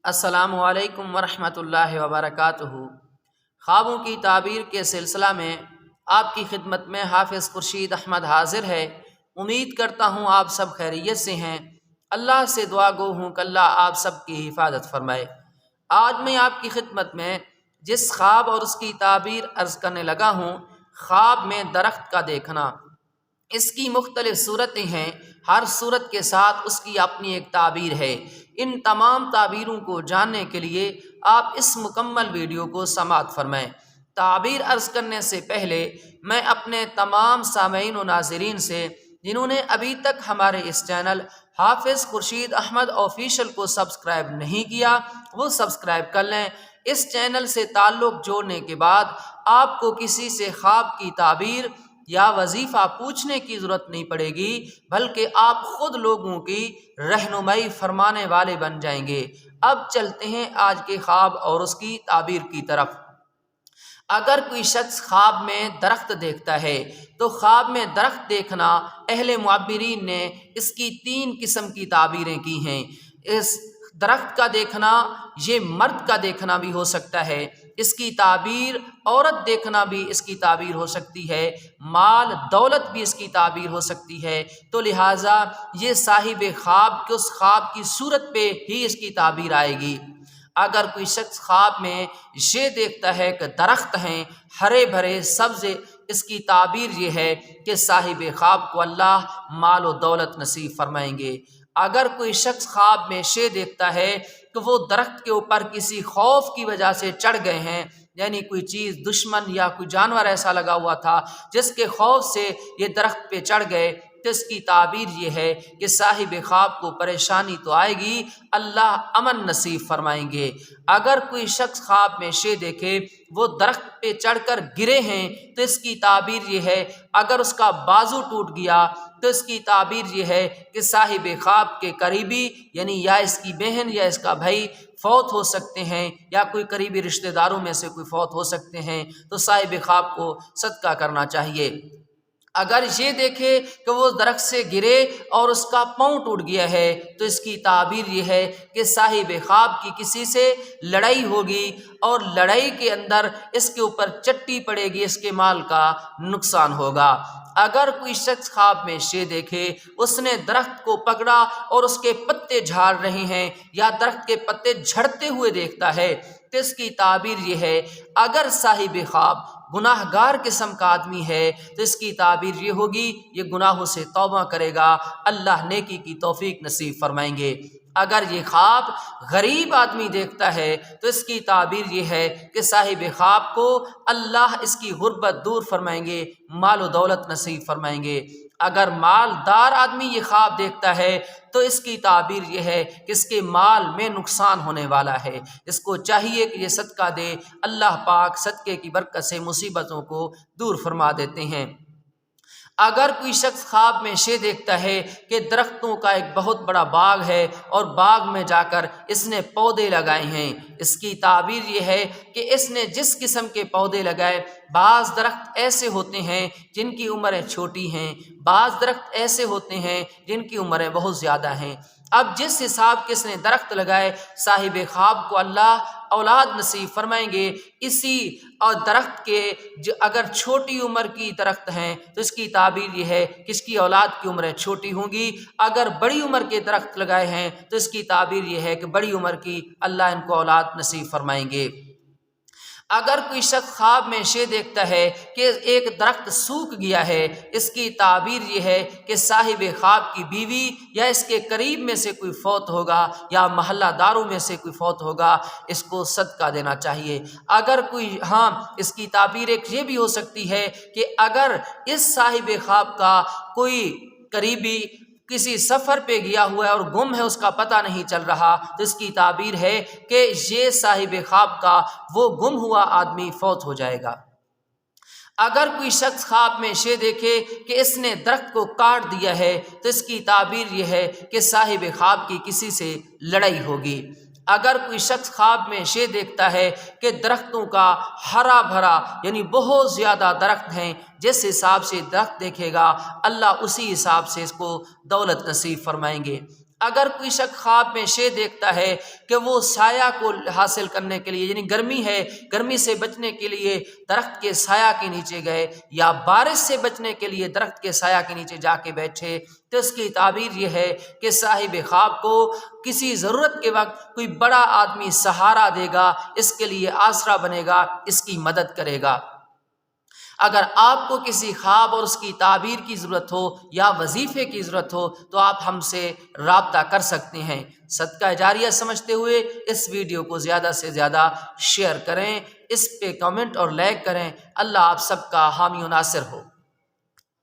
السلام علیکم ورحمۃ اللہ وبرکاتہ۔ خوابوں کی تعبیر کے سلسلہ میں آپ کی خدمت میں حافظ خورشید احمد حاضر ہے۔ امید کرتا ہوں آپ سب خیریت سے ہیں۔ اللہ سے دعا گو ہوں کہ اللہ آپ سب کی حفاظت فرمائے۔ آج میں آپ کی خدمت میں جس خواب اور اس کی تعبیر عرض کرنے لگا ہوں، خواب میں درخت کا دیکھنا۔ اس کی مختلف صورتیں ہیں، ہر صورت کے ساتھ اس کی اپنی ایک تعبیر ہے۔ ان تمام تعبیروں کو جاننے کے لیے آپ اس مکمل ویڈیو کو سماعت فرمائیں۔ تعبیر عرض کرنے سے پہلے میں اپنے تمام سامعین و ناظرین سے جنہوں نے ابھی تک ہمارے اس چینل حافظ خورشید احمد آفیشیل کو سبسکرائب نہیں کیا، وہ سبسکرائب کر لیں۔ اس چینل سے تعلق جوڑنے کے بعد آپ کو کسی سے خواب کی تعبیر یا وظیفہ پوچھنے کی ضرورت نہیں پڑے گی، بلکہ آپ خود لوگوں کی رہنمائی فرمانے والے بن جائیں گے۔ اب چلتے ہیں آج کے خواب اور اس کی تعبیر کی طرف۔ اگر کوئی شخص خواب میں درخت دیکھتا ہے تو خواب میں درخت دیکھنا اہل معبرین نے اس کی 3 قسم کی تعبیریں کی ہیں۔ اس درخت کا دیکھنا یہ مرد کا دیکھنا بھی ہو سکتا ہے، اس کی تعبیر عورت دیکھنا بھی اس کی تعبیر ہو سکتی ہے، مال دولت بھی اس کی تعبیر ہو سکتی ہے۔ تو لہٰذا یہ صاحب خواب کے اس خواب کی صورت پہ ہی اس کی تعبیر آئے گی۔ اگر کوئی شخص خواب میں یہ دیکھتا ہے کہ درخت ہیں ہرے بھرے سبز، اس کی تعبیر یہ ہے کہ صاحب خواب کو اللہ مال و دولت نصیب فرمائیں گے۔ اگر کوئی شخص خواب میں یہ دیکھتا ہے کہ وہ درخت کے اوپر کسی خوف کی وجہ سے چڑھ گئے ہیں، یعنی کوئی چیز دشمن یا کوئی جانور ایسا لگا ہوا تھا جس کے خوف سے یہ درخت پہ چڑھ گئے، تو اس کی تعبیر یہ ہے کہ صاحب خواب کو پریشانی تو آئے گی، اللہ امن نصیب فرمائیں گے۔ اگر کوئی شخص خواب میں یہ دیکھے وہ درخت پہ چڑھ کر گرے ہیں، تو اس کی تعبیر یہ ہے اگر اس کا بازو ٹوٹ گیا تو اس کی تعبیر یہ ہے کہ صاحب خواب کے قریبی یعنی یا اس کی بہن یا اس کا بھائی فوت ہو سکتے ہیں، یا کوئی قریبی رشتہ داروں میں سے کوئی فوت ہو سکتے ہیں، تو صاحب خواب کو صدقہ کرنا چاہیے۔ اگر یہ دیکھے کہ وہ درخت سے گرے اور اس کا پاؤں ٹوٹ گیا ہے تو اس کی تعبیر یہ ہے کہ صاحب خواب کی کسی سے لڑائی ہوگی اور لڑائی کے اندر اس کے اوپر چٹی پڑے گی، اس کے مال کا نقصان ہوگا۔ اگر کوئی شخص خواب میں یہ دیکھے اس نے درخت کو پکڑا اور اس کے پتے جھاڑ رہے ہیں یا درخت کے پتے جھڑتے ہوئے دیکھتا ہے، تو اس کی تعبیر یہ ہے اگر صاحب خواب گناہ گار قسم کا آدمی ہے تو اس کی تعبیر یہ ہوگی یہ گناہوں سے توبہ کرے گا، اللہ نیکی کی توفیق نصیب فرمائیں گے۔ اگر یہ خواب غریب آدمی دیکھتا ہے تو اس کی تعبیر یہ ہے کہ صاحب خواب کو اللہ اس کی غربت دور فرمائیں گے، مال و دولت نصیب فرمائیں گے۔ اگر مالدار آدمی یہ خواب دیکھتا ہے تو اس کی تعبیر یہ ہے کہ اس کے مال میں نقصان ہونے والا ہے، اس کو چاہیے کہ یہ صدقہ دے، اللہ پاک صدقے کی برکت سے مصیبتوں کو دور فرما دیتے ہیں۔ اگر کوئی شخص خواب میں یہ دیکھتا ہے کہ درختوں کا ایک بہت بڑا باغ ہے اور باغ میں جا کر اس نے پودے لگائے ہیں، اس کی تعبیر یہ ہے کہ اس نے جس قسم کے پودے لگائے، بعض درخت ایسے ہوتے ہیں جن کی عمریں چھوٹی ہیں، بعض درخت ایسے ہوتے ہیں جن کی عمریں بہت زیادہ ہیں۔ اب جس حساب کے اس نے درخت لگائے، صاحب خواب کو اللہ اولاد نصیب فرمائیں گے۔ اسی اور درخت کے جو اگر چھوٹی عمر کی درخت ہیں تو اس کی تعبیر یہ ہے کہ اس کی اولاد کی عمریں چھوٹی ہوں گی۔ اگر بڑی عمر کے درخت لگائے ہیں تو اس کی تعبیر یہ ہے کہ بڑی عمر کی اللہ ان کو اولاد نصیب فرمائیں گے۔ اگر کوئی شخص خواب میں یہ دیکھتا ہے کہ ایک درخت سوکھ گیا ہے، اس کی تعبیر یہ ہے کہ صاحب خواب کی بیوی یا اس کے قریب میں سے کوئی فوت ہوگا یا محلہ داروں میں سے کوئی فوت ہوگا، اس کو صدقہ دینا چاہیے۔ اگر کوئی اس کی تعبیر ایک یہ بھی ہو سکتی ہے کہ اگر اس صاحب خواب کا کوئی قریبی کسی سفر پہ گیا ہوا ہے اور گم ہے، اس کا پتہ نہیں چل رہا، تو اس کی تعبیر ہے کہ یہ صاحب خواب کا وہ گم ہوا آدمی فوت ہو جائے گا۔ اگر کوئی شخص خواب میں یہ دیکھے کہ اس نے درخت کو کاٹ دیا ہے تو اس کی تعبیر یہ ہے کہ صاحب خواب کی کسی سے لڑائی ہوگی۔ اگر کوئی شخص خواب میں یہ دیکھتا ہے کہ درختوں کا ہرا بھرا یعنی بہت زیادہ درخت ہیں، جس حساب سے درخت دیکھے گا اللہ اسی حساب سے اس کو دولت نصیب فرمائیں گے۔ اگر کوئی شخص خواب میں شے دیکھتا ہے کہ وہ سایہ کو حاصل کرنے کے لیے، یعنی گرمی ہے، گرمی سے بچنے کے لیے درخت کے سایہ کے نیچے گئے، یا بارش سے بچنے کے لیے درخت کے سایہ کے نیچے جا کے بیٹھے، تو اس کی تعبیر یہ ہے کہ صاحب خواب کو کسی ضرورت کے وقت کوئی بڑا آدمی سہارا دے گا، اس کے لیے آسرا بنے گا، اس کی مدد کرے گا۔ اگر آپ کو کسی خواب اور اس کی تعبیر کی ضرورت ہو یا وظیفے کی ضرورت ہو تو آپ ہم سے رابطہ کر سکتے ہیں۔ صدقہ جاریہ سمجھتے ہوئے اس ویڈیو کو زیادہ سے زیادہ شیئر کریں، اس پہ کمنٹ اور لائک کریں۔ اللہ آپ سب کا حامی و ناصر ہو۔